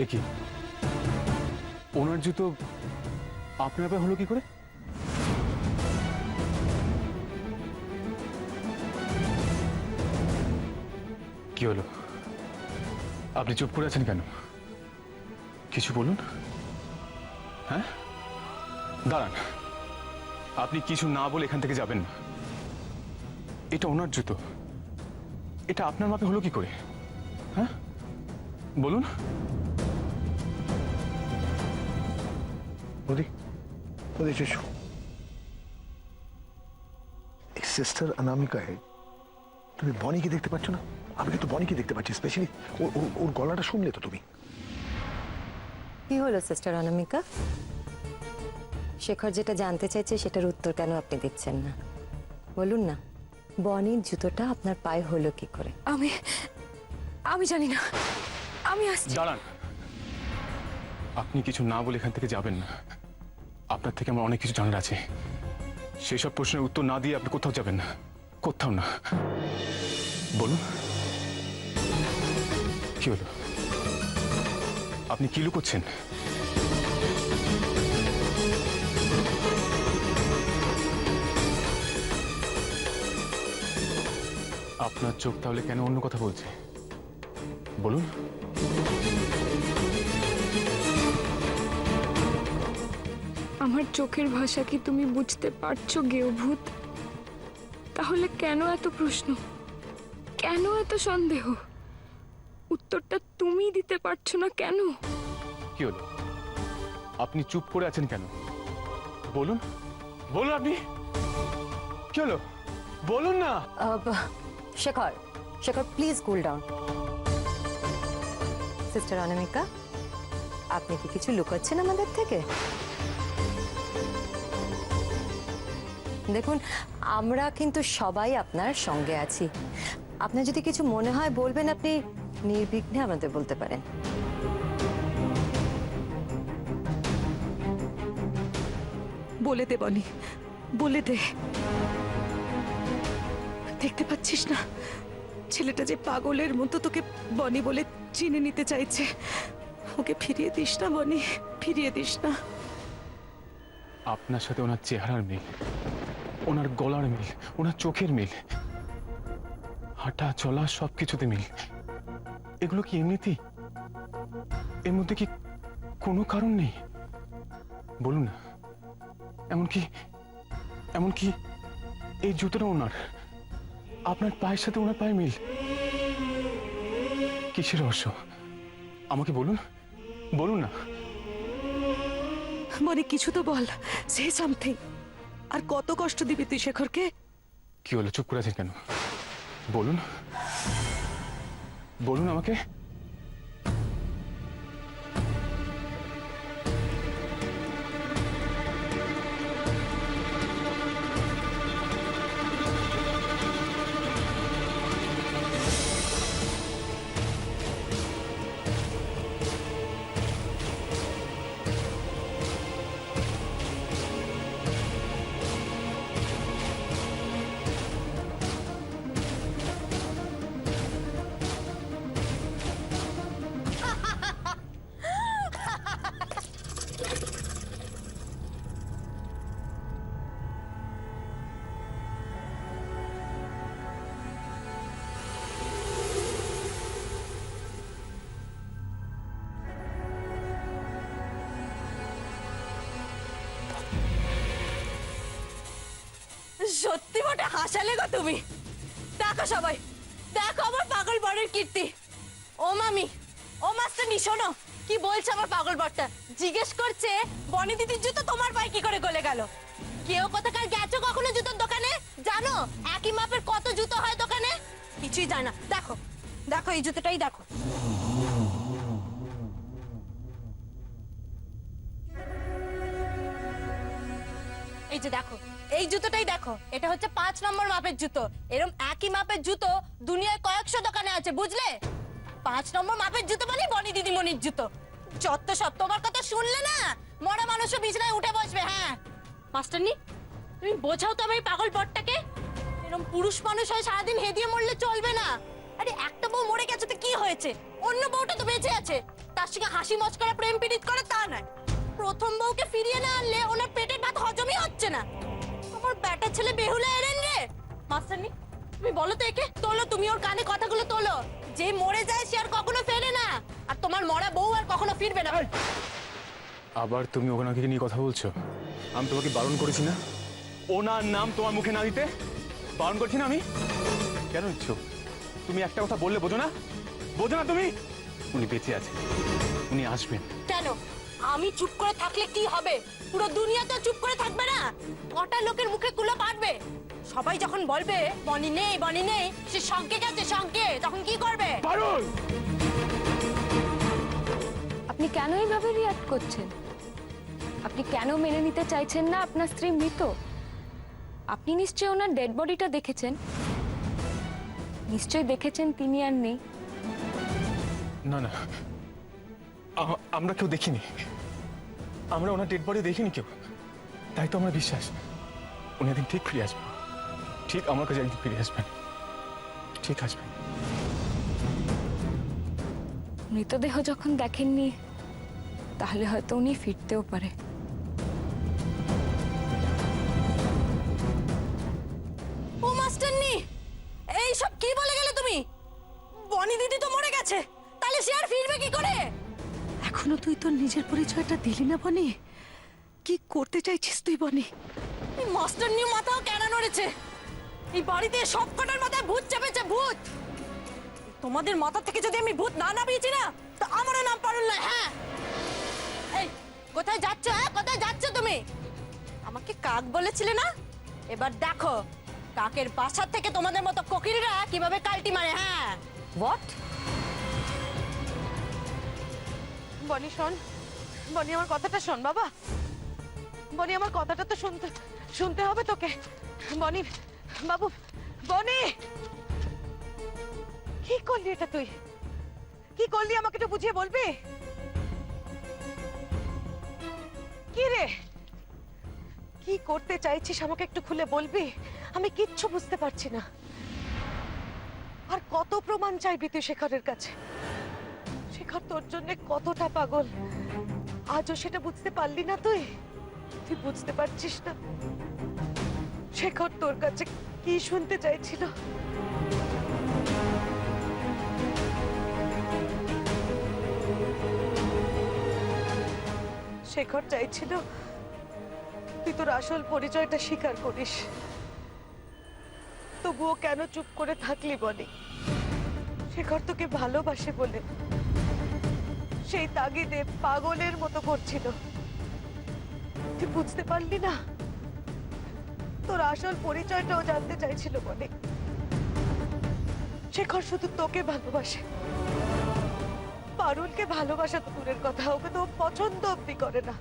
এ কি, ওনার জুতো আপনার পায়ে হলো কি করে? কি হলো, আপনি চুপ করে আছেন কেন? কিছু বলুন। হ্যাঁ, দাঁড়ান, আপনি কিছু না বলে এখান থেকে যাবেন না। এটা ওনার জুতো, এটা আপনার মাপে হলো কি করে? হ্যাঁ, বলুন। मोदी मोदी शिशु एक सिस्टर अनामिका है। তুমি বনিকে দেখতে পাচ্ছ না? আমি কিন্তু বনিকে দেখতে পাচ্ছি, স্পেশালি ওর গলাটা শুনলে তো তুমি। কি হলো সিস্টার অনামিকা? শেখর যেটা জানতে চাইছে সেটার উত্তর কেন আপনি দিচ্ছেন না? বলুন না, বনির জুতোটা আপনার পায়ে হলো কি করে? আমি জানি না, আমি আসছি। দাঁড়ান, আপনি কিছু না বলে এখান থেকে যাবেন না। আপনার থেকে আমার অনেক কিছু জানার আছে। সেই সব প্রশ্নের উত্তর না দিয়ে আপনি কোথাও যাবেন না, কোথাও না। বলুন, কি হলো? আপনি কি লুকোচ্ছেন? আপনার চোখ তাহলে কেন অন্য কথা বলছে? বলুন। আমার চোখের ভাষা কি তুমি বুঝতে পারছো গেয়ভূত? তাহলে কেন এত প্রশ্ন, কেন এত সন্দেহ? উত্তরটা তুমি দিতে পারছো না কেন? কি হলো, আপনি চুপ করে আছেন কেন? বলুন, বলুন আপনি, কি হলো বলুন না। Shekhar, Shekhar please cool down. Sister Anamika, আপনি কি কিছু লুকাচ্ছেন আমাদের থেকে? দেখুন, আমরা কিন্তু সবাই আপনার সঙ্গে আছি। আপনার যদি কিছু মনে হয় বলবেন, আপনি নির্বিঘ্নে আমাদের বলতে পারেন। বলে দে বনি, বলে দে। দেখতে পাচ্ছিস না ছেলেটা যে পাগলের মতো তোকে বনি বলে চিনে নিতে চাইছে? ওকে ফিরিয়ে দিস না বনি, ফিরিয়ে দিস না। আপনার সাথে ওনার চেহারার মিল, ওনার গলার মিল, ওনার চোখের মিল, হাঁটা চলা সবকিছুতে মিল। এগুলো কি এমনিতেই? এর মধ্যে কি কোনো কারণ নেই? বলুন না। এমনকি এমনকি এই জুতোটা ওনার, আপনার পায়ের সাথে ওনার পায়ে মিল। কিসের রহস্য? আমাকে বলুন, বলুন না। বনি কিছু তো বল, সে সামথিং। আর কত কষ্ট দিবি তুই শেখরকে? কি হলো, চুপ করে আছেন কেন? বলুন, বলুন আমাকে। সত্যি মোটে হাসালে গো তুমি। দেখো সবাই, দেখো আমার পাগল বরের কীর্তি। ও মামি, ও মাস্টারনি, শোনো কি বলছে আমার পাগল বরটা। জিজ্ঞেস করছে বনি দিদির জুতো তোমার পায়ে কি করে গলে গেল। কেউ কোথাকার গেছো কখনো জুতোর দোকানে? জানো একই মাপের কত জুতো হয় দোকানে? কিছুই জানো না। দেখো দেখো, এই জুতোটাই দেখো। এই যে দেখো, এই জুতোটাই দেখো। এটা হচ্ছে 5 নম্বর মাপের জুতো। এরকম একই মাপের জুতো দুনিয়ায় কয়েকশো দোকানে আছে, বুঝলে? 5 নম্বর মাপের জুতো মানে বনি দিদিমণির জুতো। যত সব তোমার কথা শুনলে না মরা মানুষও বিছানায় উঠে বসবে। হ্যাঁ মাস্টারনি, তুমি বোঝাও তো আমি পাগল বরটাকে। এরকম পুরুষ মানুষ হয় সারাদিন হেদিয়ে মরলে চলবে না। আরে একটা বউ মরে গেছে তো কি হয়েছে? অন্য বউটা তো বেঁচে আছে। তার সঙ্গে হাসি মস্করা প্রেম পীড়িত করে তা নয়। প্রথম বউকে ফিরিয়ে না আনলে ওনার পেটের ভাত হজমই হচ্ছে না। আমার ব্যাটার ছেলে বেহুলা এলেন রে। মাস্টারনি তুমি বলো তো একে, তোলো তুমি ওর কানে কথাগুলো তোলো। যে মরে যায় সে আর কখনো ফেরে না, আর তোমার মরা বউ আর কখনো ফিরবে না। আবার তুমি ওনাকে নিয়ে কথা বলছো? আমি তোমাকে বারণ করেছি না ওনার নাম তোমার মুখে না দিতে? বারণ করছি না আমি? কেন নিচ্ছ? তুমি একটা কথা বললে বোঝো না? বোঝো না তুমি? উনি বেঁচে আছে, উনি আসবেন। কেন আমি চুপ করে থাকলে কি হবে? পুরো দুনিয়া তো চুপ করে থাকবে না। কটা লোকের মুখে কুলো পারবে? সবাই যখন বলবে বনি নেই সে শঙ্কে গেছে শঙ্কে, তখন কি করবে? বারণ! আপনি কেন এইভাবে রিয়াক্ট করছেন? আপনি কেন মেনে নিতে চাইছেন না আপনার স্ত্রী মৃত? আপনি নিশ্চয়ই ওনার ডেড বডিটা দেখেছেন, নিশ্চয়ই দেখেছেন তিনি আর নেই। না না, আমরা কেউ দেখিনি। আমরা ওনার ডেড বডি দেখিনি কেউ। তাই তো আমার বিশ্বাস উনি একদিন ঠিক ফিরে আসবেন। ঠিক আমার কাছে একদিন ফিরে আসবেন, ঠিক আসবেন। মৃতদেহ যখন দেখেননি তাহলে হয়তো উনি ফিরতেও পারে। ও মাস্টারনি, এই সব কি বলে গেলে তুমি? বনি দিদি তো মরে গেছে, তাহলে সে আর ফিরবে কি করে? এখনো তুই তোর নিজের পরিচয়টা দিলি না বনি। কি করতে চাইছিস তুই বনি? এই মাস্টারনি মাথাও কেন নড়েছে? এই বাড়িতে সব কটার মাথায় ভূত চেপেছে, ভূত। তোমাদের মাথা থেকে যদি আমি ভূত না নামিয়েছি না, তো আমারও নাম পারুল না। হ্যাঁ, এই কোথায় যাচ্ছ? হ্যাঁ, কোথায় যাচ্ছ তুমি? আমাকে কাক বলেছিলে না? এবার দেখো কাকের বাসা থেকে তোমাদের মতো কোকিলরা কিভাবে কালটি মারে। হ্যাঁ, হোয়াট? বনি শোন, বনি আমার কথাটা শোন বাবা। বনি আমার কথাটা তো শুনতে হবে তোকে। বনি বাবু, বনি কি করলি এটা তুই? কি করলি আমাকে একটু বুঝিয়ে বলবি? কি রে, কি করতে চাইছিস আমাকে একটু খুলে বলবি? আমি কিচ্ছু বুঝতে পারছি না। আর কত প্রমাণ চাইবি তুই শেখরের কাছে? শেখর তোর জন্য কতটা পাগল, আজও সেটা বুঝতে পারলি না তুই? তুই বুঝতে পারছিস না শেখর তোর কাছে কি শুনতে চাইছিল? শেখর চাইছিল তুই তোর আসল পরিচয়টা স্বীকার করিস। তবুও কেন চুপ করে থাকলি বলি? শেখর তোকে ভালোবাসে বলে সেই তাগিদে পাগলের মতো করছিল। তুই বুঝতে পারলি না তোর আসল পরিচয়টাও জানতে চাইছিল বলে। শেখর শুধু তোকে ভালোবাসে, পারুলকে ভালোবাসা তো দূরের কথা, ওকে তো পছন্দ অব্দি করে না।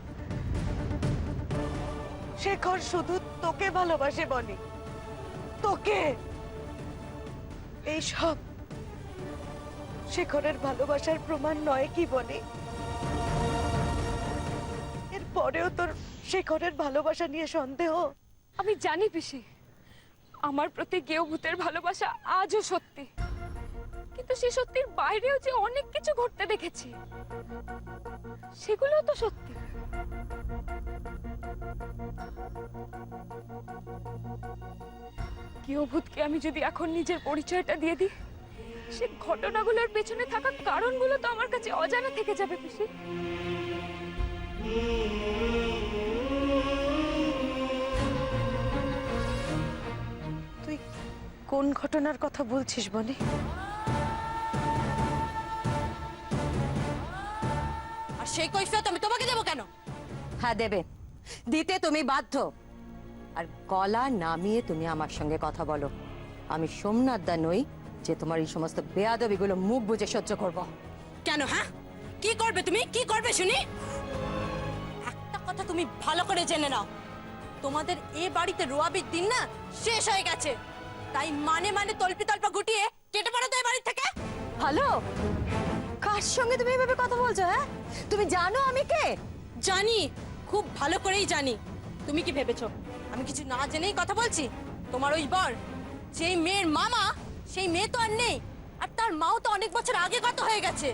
শেখর শুধু তোকে ভালোবাসে বনি, তোকে। এই সব শেখরের ভালোবাসার প্রমাণ নয় কি বনি? এরপরেও তোর শেখরের ভালোবাসা নিয়ে সন্দেহ? আমি জানি পিসি, আমার প্রতি কেউ ভূতের ভালোবাসা আজও সত্যি, কিন্তু সে সত্যির বাইরেও যে অনেক কিছু ঘটতে দেখেছি সেগুলোও তো সত্যি। কেউ ভূতকে আমি যদি এখন নিজের পরিচয়টা দিয়ে দিই, সে ঘটনাগুলোর পেছনে থাকা কারণগুলো তো আমার কাছে অজানা থেকে যাবে পিসি। তুই কোন ঘটনার কথা বলছিস বনি? আর সেই কৈফিয়ত আমি তোমাকে দেবো কেন? হ্যাঁ দেবে, দিতে তুমি বাধ্য। আর গলা নামিয়ে তুমি আমার সঙ্গে কথা বলো। আমি সোমনাথ দা নই যে তোমার এই সমস্ত বেয়াদবিগুলো মুখ বুজে সহ্য করব। কেন? হ্যাঁ, কি করবে তুমি? কি করবে শুনি? একটা কথা তুমি ভালো করে জেনে নাও, তোমাদের এ বাড়িতে রোয়াবির দিন না শেষ হয়ে গেছে। তাই মানে মানে তল্পি তল্পা গুটিয়ে কেটে পড়ো তো এই বাড়ি থেকে। হ্যালো, কার সঙ্গে তুমি এভাবে কথা বলছো? হ্যাঁ, তুমি জানো আমি কে? জানি, খুব ভালো করেই জানি। তুমি কি ভেবেছো আমি কিছু না জেনেই কথা বলছি? তোমার ওই বর, যেই মেয়ের মামা, সেই মেয়ে তো আর নেই। আর তার মাও তো অনেক বছর আগে কত হয়ে গেছে।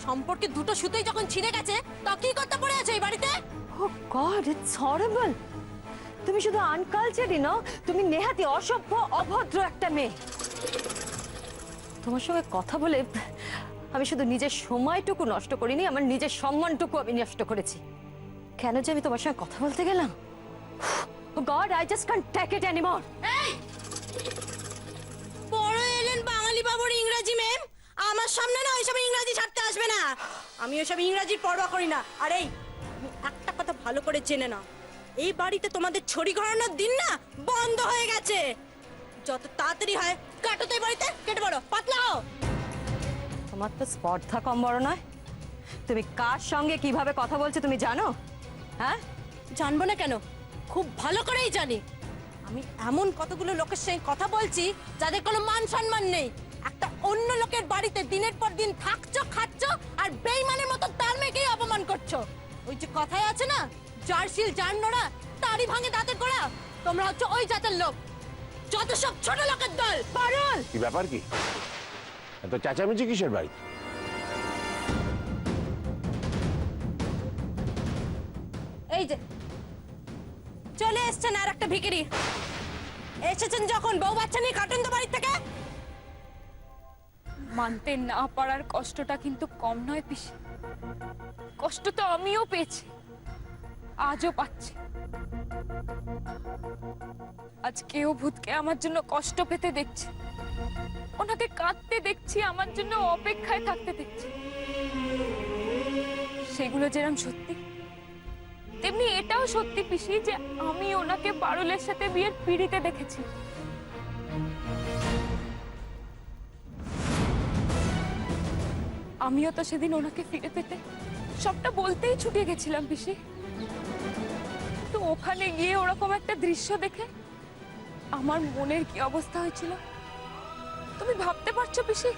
সম্পর্কে দুটো সুতোই যখন ছিঁড়ে গেছে তা কি করতে পড়ে আছে এই বাড়িতে? ও গড, ইটস হরিবল। তুমি শুধু আনকালচারই নও, তুমি নেহাতি অসভ্য অভদ্র একটা মেয়ে। তোমার সঙ্গে কথা বলে আমি শুধু নিজের সময়টুকু নষ্ট করিনি, আমার নিজের সম্মানটুকু আমি নষ্ট করেছি। কেন যে আমি তোমার সঙ্গে কথা বলতে গেলাম? God, I just can't take it anymore. এই বড় এলেন বাঙালি বাবুর ইংরেজি ম্যাম, আমার সামনে না ওইসব ইংরেজি ছাড়তে আসবে না। আমি ওইসব ইংরেজির পরোয়া করি না। আর এই তুমি একটা কথা ভালো করে জেনে নাও, এই বাড়িতে তোমাদের ছড়ি ঘোরানোর দিন না বন্ধ হয়ে গেছে। যত তাড়াতাড়ি হয় কাটো তো এই বাড়িতে, কেটে পড়ো, পাতলা হও। তোমার তো স্পর্ধা কম বড় নয়। তুমি কার সঙ্গে কিভাবে কথা বলছো তুমি জানো? হ্যাঁ, জানবো না কেন, খুব ভালো করেই জানি। আমি এমন কতগুলো লোকের সঙ্গে কথা বলছি যাদের কোনো মান সম্মান নেই। একটা অন্য লোকের বাড়িতে দিনের পর দিন থাকছো, খাচ্ছ, আর বেইমানের মতো তার মেয়েকেই অপমান করছো। ওই যে কথায় আছে না, যার শিল যার নোড়া তারই ভাঙে দাঁতের গোড়া। তোমরা হচ্ছে ওই জাতের লোক, যত সব ছোট লোকের দল। পারুল, কি ব্যাপার কি? এত চেঁচামেচি কিসের বাড়ি? এই যে চলে এসছেন আর একটা ভিখারি। এসেছেন যখন বউ বাচ্চা নিয়ে কাটুন তো বাড়ি থেকে। মানতে না পারার কষ্টটা কিন্তু কম নয় পিসি। কষ্ট তো আমিও পেয়েছি, আজও পাচ্ছি। আজ কেউ ভূতকে আমার জন্য কষ্ট পেতে দেখছি, ওনাকে কাঁদতে দেখছি, আমার জন্য অপেক্ষায় থাকতে দেখছি। সেগুলো যেরকম সত্যি, তেমনি এটাও সত্যি পিসি যে আমি ওনাকে পারুলের সাথে বিয়ের পিড়িতে দেখেছি। আমিও তো সেদিন ওনাকে ফিরে পেতে সবটা বলতেই ছুটে গেছিলাম পিসি। তো ওখানে গিয়ে ওরকম একটা দৃশ্য দেখে আমার মনের কি অবস্থা হয়েছিল তুমি ভাবতে পারছো পিসি?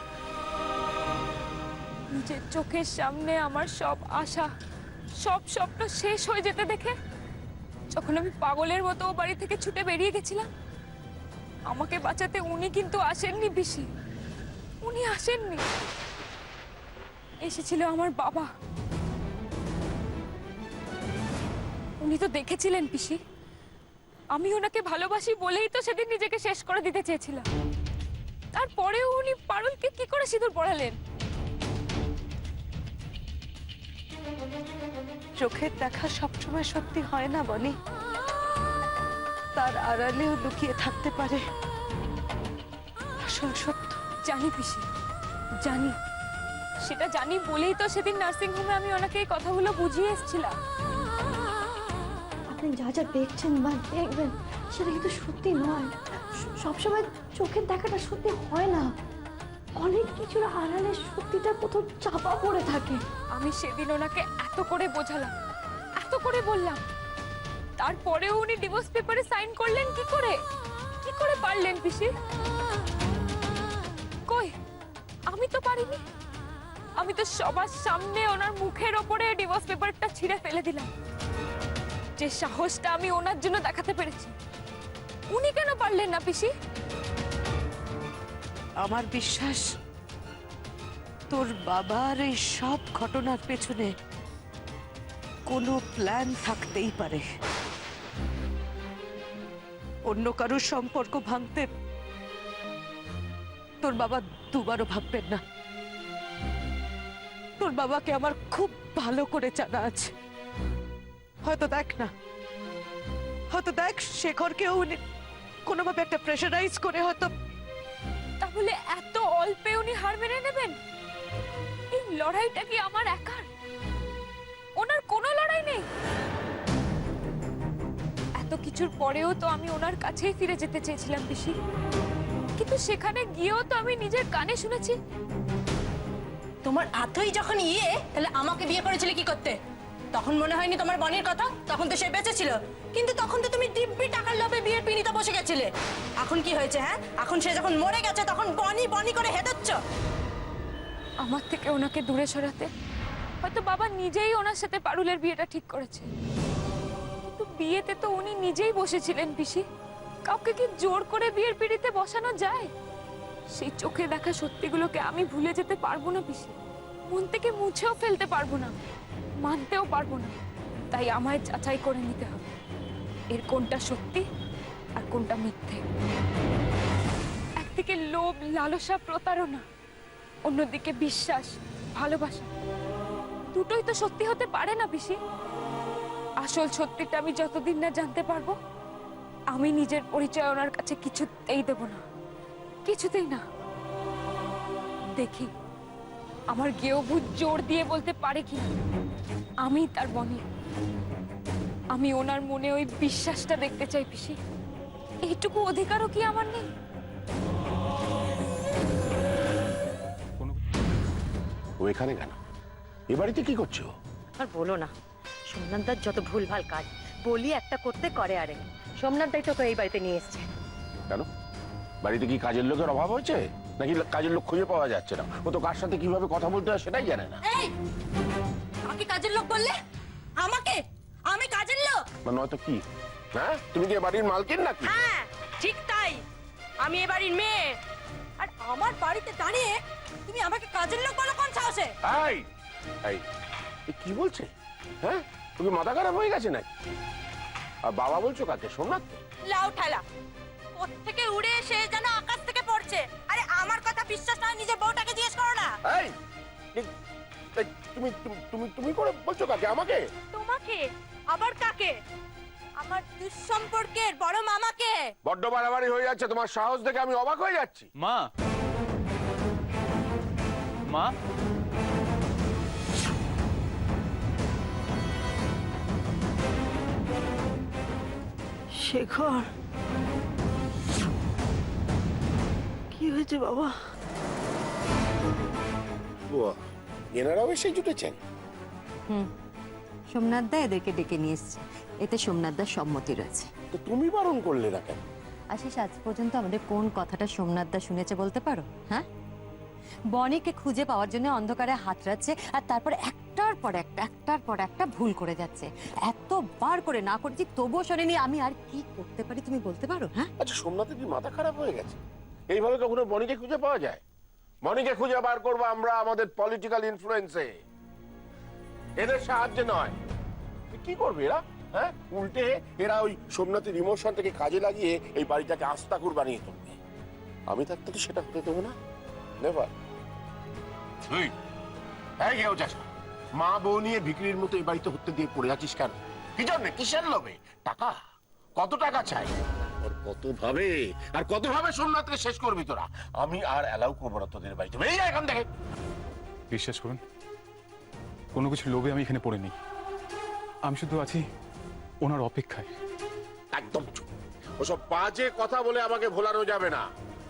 নিজের চোখের সামনে আমার সব আশা, সব স্বপ্ন শেষ হয়ে যেতে দেখে যখন আমি পাগলের মতো ও বাড়ি থেকে ছুটে বেরিয়ে গেছিলাম, আমাকে বাঁচাতে উনি কিন্তু আসেননি পিসি। উনি আসেননি, এসেছিল আমার বাবা। উনি তো দেখেছিলেন পিসি, আমি ওনাকে ভালোবাসি বলেই তো সেদিন নিজেকে শেষ করে দিতে চেয়েছিলাম। তারপরেও উনি পারুলকে কি করে সিঁদুর পরালেন? চোখের দেখা সবসময় সত্যি হয় না বনি, তার আড়ালেও লুকিয়ে থাকতে পারে আসল সত্য। জানি পিসি, জানি। সেটা জানি বলেই তো সেদিন নার্সিং হোমে আমি ওনাকে এই কথাগুলো বুঝিয়ে এসেছিলাম। আপনি যা যা দেখছেন বা দেখবেন সেটা কিন্তু সত্যি নয়। সবসময় চোখের দেখাটা সত্যি হয় না, অনেক কিছুর আড়ালে সত্যিটা কোথাও চাপা পড়ে থাকে। আমি সেদিন ওনাকে এত করে বোঝালাম, এত করে বললাম, তারপরেও উনি ডিভোর্স পেপারে সাইন করলেন কি করে? কি করে পারলেন পিসি? কই, আমি তো পারিনি। আমি তো সবার সামনে ওনার মুখের ওপরে ডিভোর্স পেপারটা ছিঁড়ে ফেলে দিলাম। যে সাহসটা আমি ওনার জন্য দেখাতে পেরেছি, উনি কেন পারলেন না পিসি? আমার বিশ্বাস তোর বাবার এই সব ঘটনার পেছনে কোনো প্ল্যান থাকতেই পারে। অন্য কারোর সম্পর্ক ভাঙতে তোর বাবা দুবারও ভাববেন না। তোর বাবাকে আমার খুব ভালো করে জানা আছে। হয়তো দেখ না, হয়তো দেখ শেখরকেও উনি কোনোভাবে একটা প্রেশারাইজ করে হয়তো। তাহলে এত অল্পে উনি হার মেনে নেবেন? এই লড়াইটা কি আমার একার? ওনার কোনো লড়াই নেই? এত কিছুর পরেও তো আমি ওনার কাছেই ফিরে যেতে চেয়েছিলাম পিসি, কিন্তু সেখানে গিয়েও তো আমি নিজের কানে শুনেছি। তোমার এতই যখন তাহলে আমাকে বিয়ে করেছিলে কি করতে? তখন মনে হয়নি তোমার বনির কথা? তখন তো সে বেঁচে ছিল, কিন্তু তখন তো তুমি দিব্যি টাকার লোভে বিয়ের পিড়িতে বসে গেছিলে। এখন কি হয়েছে? হ্যাঁ, এখন সে যখন মরে গেছে তখন বনি বনি করে হেদচ্ছ। আমার থেকে ওনাকে দূরে সরাতে হয়তো বাবা নিজেই ওনার সাথে পারুলের বিয়েটা ঠিক করেছে, কিন্তু বিয়েতে তো উনি নিজেই বসেছিলেন পিসি। কাউকে কি জোর করে বিয়ের পিড়িতে বসানো যায়? সেই চোখে দেখা সত্যিগুলোকে আমি ভুলে যেতে পারবো না পিসি। মন থেকে মুছেও ফেলতে পারবো না, মানতেও পারবো না। তাই আমায় যাচাই করে নিতে হবে এর কোনটা সত্যি আর কোনটা মিথ্যে। একদিকে লোভ, লালসা, প্রতারণা, অন্যদিকে বিশ্বাস, ভালোবাসা। দুটোই তো সত্যি হতে পারে না পিসি। আসল সত্যিটা আমি যতদিন না জানতে পারবো, আমি নিজের পরিচয় ওনার কাছে কিছুতেই দেব না, কিছুতেই না। দেখি আমার গেয়ভূত জোর দিয়ে বলতে পারে কি আমি তার বনি। আমি ওনার মনে ওই বিশ্বাসটা দেখতে চাই পিসি। এইটুকু অধিকারও কি আমার নেই? কোনো ও এখানে কেন? এ বাড়িতে কি করছো? আর বলো না, সোমনাথদার যত ভুলভাল কাজ, বলি একটা করতে করে আরে। সোমনাথদাই তোকে এই বাড়িতে নিয়ে এসছে। কেন? বাড়িতে কি কাজের লোকের অভাব হয়েছে, নাকি কাজের লোক খুঁজে পাওয়া যাচ্ছে না? ও তো কার সাথে কিভাবে কথা বলতে হয় সেটাই জানে না। এই আমাকে কাজের লোক বললে? আমাকে? আমি কাজের লোক? মানে নয়তো কি? হ্যাঁ, তুমি কি এ বাড়ির মালকিন নাকি? হ্যাঁ ঠিক তাই, আমি এ বাড়ির মেয়ে। আর আমার বাড়িতে দাঁড়িয়ে তুমি আমাকে কাজের লোক বলো কোন সাহসে? এই এই এ কি বলছে? হ্যাঁ, তুমি মাথা খারাপ হয়ে গেছে নাকি? আর বাবা বলছো কাকে? সোমনাথ? লাউ ঠালা কোত্থেকে উড়ে এসে যেন আকাশ থেকে পড়ছে। আরে আমার কথা বিশ্বাস না হয় নিজের বউটাকে জিজ্ঞেস করো না। এই এই, তুমি তুমি তুমি করে বলছো কাকে? আমাকে? তোমাকে? আবার কাকে? আমার দুঃসম্পর্কের বড় মামাকে। বড্ড বাড়াবাড়ি হয়ে যাচ্ছে, তোমার সাহস দেখে আমি অবাক হয়ে যাচ্ছি। মা, মা, শেখর, কি হয়েছে বাবা? এনারাও এসে জুটেছেন? সোমনাথদা এদেরকে ডেকে নিয়ে এসছে, এতে সোমনাথদার সম্মতি রয়েছে। তো তুমি বারণ করলে না কেন? আশিস, আজ পর্যন্ত আমাদের কোন কথাটা সোমনাথদা শুনেছে বলতে পারো? হ্যাঁ, বনিকে খুঁজে পাওয়ার জন্য অন্ধকারে হাতড়াচ্ছে, আর তারপর একটার পর একটা ভুল করে যাচ্ছে। এতবার করে না করেছি তবুও শোনেনি। আমি আর কি করতে পারি তুমি বলতে পারো? হ্যাঁ, আচ্ছা, সোমনাথের কি মাথা খারাপ হয়ে গেছে? এইভাবে কখনো বনিকে খুঁজে পাওয়া যায়? বনিকে খুঁজে বার করবো আমরা আমাদের পলিটিক্যাল ইনফ্লুয়েন্সে, এদের সাহায্যে নয়। কি করবে এরা? হ্যাঁ, উল্টে এরা ওই সোমনাথের ইমোশন থেকে কাজে লাগিয়ে এই বাড়িটাকে আস্তাকুর বানিয়ে তুলবে। আমি থাকতে তো সেটা হতে দেবো না। নেভার। এই কেউ চাস মা বউ নিয়ে বিক্রির মতো এই বাড়িতে হতে দিয়ে পড়ে আছিস কেন? কি জন্য? কিসের লোভে? টাকা? কত টাকা চাই? আর কতভাবে সোমনাথকে শেষ করবি তোরা? আমি আর অ্যালাউ করবো না তোদের বাড়িতে। বেরিয়ে যা এখান থেকে। বিশ্বাস করুন, কোনো কিছু লোভে আমি এখানে পড়ে নেই। আমি শুধু আছি ওনার অপেক্ষায়। একদম চুপ। ওসব বাজে কথা বলে আমাকে ভোলানো যাবে না।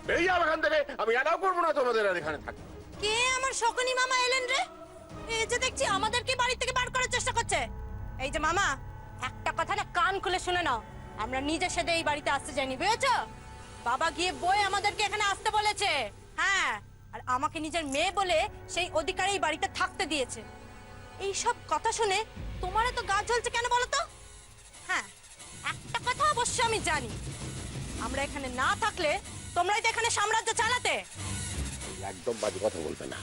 বেরিয়ে যাও এখান থেকে। আমি অ্যালাউ করবো না তোমাদের আর এখানে থাকতে। কে আমার শকুনি মামা এলেন রে? এই যে দেখছি আমাদেরকে বাড়ি থেকে বার করার চেষ্টা করছে। এই যে মামা, একটা কথা না কান খুলে শুনে নাও, আমরা নিজের সাথে এই বাড়িতে আসতে যাইনি, বুঝেছো? বাবা গিয়ে বই আমাদেরকে এখানে আসতে বলেছে। হ্যাঁ, আর আমাকে নিজের মেয়ে বলে সেই অধিকারে এই বাড়িতে থাকতে দিয়েছে। এই সব কথা শুনে তোমার তো গা জ্বলছে কেন বলো তো? হ্যাঁ, একটা কথা অবশ্য আমি জানি, আমরা এখানে না থাকলে তোমরাই তো এখানে সাম্রাজ্য চালাতে। একদম বাজে কথা বলবে না,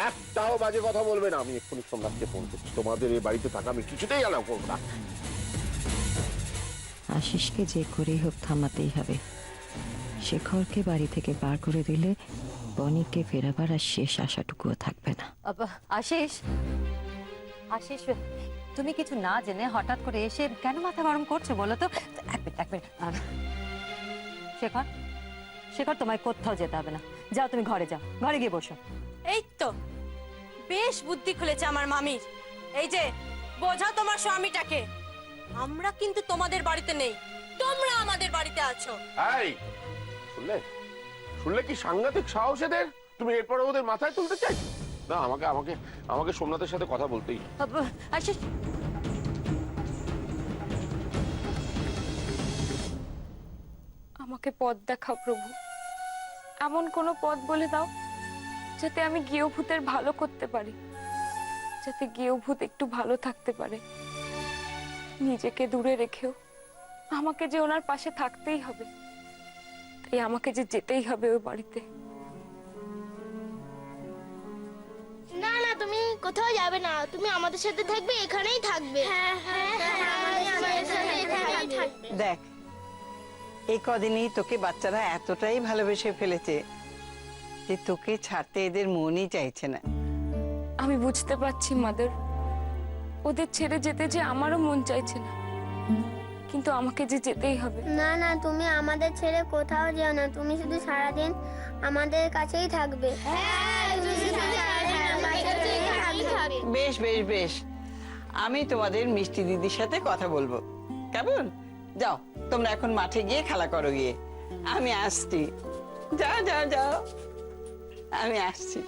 একটাও বাজে কথা বলবে না। আমি এক্ষুনি সোমনাথকে ফোন করছি। তোমাদের এই বাড়িতে থাকা আমি কিছুতেই অ্যালাউ করবো না। আশিসকে যে করেই হোক থামাতেই হবে। শেখরকে বাড়ি থেকে বার করে দিলে বনিকে ফেরাবার আর শেষ আশাটুকুও থাকবে না। আশিস, আশিস, তুমি কিছু না জেনে হঠাৎ করে এসে কেন মাথা গরম করছো বলো তো? এক মিনিট। শেখর, শেখর, তোমায় কোথাও যেতে হবে না। যাও, তুমি ঘরে যাও, ঘরে গিয়ে বসো। এই তো বেশ বুদ্ধি খুলেছে আমার মামির। এই যে বোঝাও তোমার স্বামীটাকে, আমরা কিন্তু তোমাদের বাড়িতে নেই, তোমরা আমাদের বাড়িতে আছো। এই শুনলে কি সাংঘাতিক সাহস এদের? তুমি এরপরে ওদের মাথায় তুলতে চাইছো? না, আমাকে সোমনাথের সাথে কথা বলতেই হবে। আশিস, আমাকে পথ দেখাও প্রভু, এমন কোনো পথ বলে দাও যাতে আমি গৃহভূতের ভালো করতে পারি, যাতে গৃহভূত একটু ভালো থাকতে পারে। নিজেকে দূরে রেখেও আমাকে যে ওনার পাশে থাকতেই হবে, তাই আমাকে যে যেতেই হবে ওই বাড়িতে। না না, তুমি কোথাও যাবে না, তুমি আমাদের সাথে থাকবে, এখানেই থাকবে। হ্যাঁ হ্যাঁ আমাদের সাথে এখানেই থাকবে। দেখ, এই কদিনই তোকে বাচ্চারা এতটাই ভালোবেসে ফেলেছে যে তোকে ছাড়তে এদের মনই চাইছে না। আমি বুঝতে পারছি মাদার, ওদের ছেড়ে যেতে যে আমারও মন চাইছে না, কিন্তু আমাকে যে যেতেই হবে। না না, তুমি আমাদের ছেড়ে কোথাও যেও না, তুমি শুধু সারাদিন আমাদের কাছেই থাকবে। বেশ বেশ বেশ, আমি তোমাদের মিষ্টি দিদির সাথে কথা বলবো, কেমন? যাও তোমরা এখন মাঠে গিয়ে খেলা করো গিয়ে, আমি আসছি। যাও যাও যাও, আমি আসছি।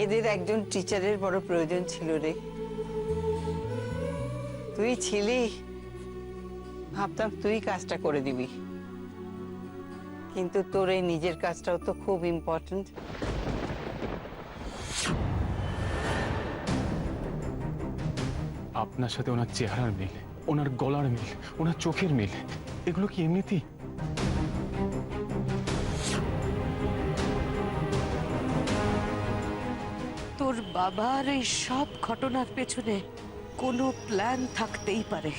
এদের একজন টিচারের বড় প্রয়োজন ছিল রে। তুই ছিলি, ভাবতাম তুই কাজটা করে দিবি, কিন্তু তোর এই নিজের কাজটাও তো খুব ইম্পর্টেন্ট। আপনার সাথে ওনার চেহারার মিল, ওনার গলার মিল, ওনার চোখের মিল, এগুলো কি এমনিতেই? তোর বাবার এই সব ঘটনার পেছনে কোনো প্ল্যান থাকতেই পারে।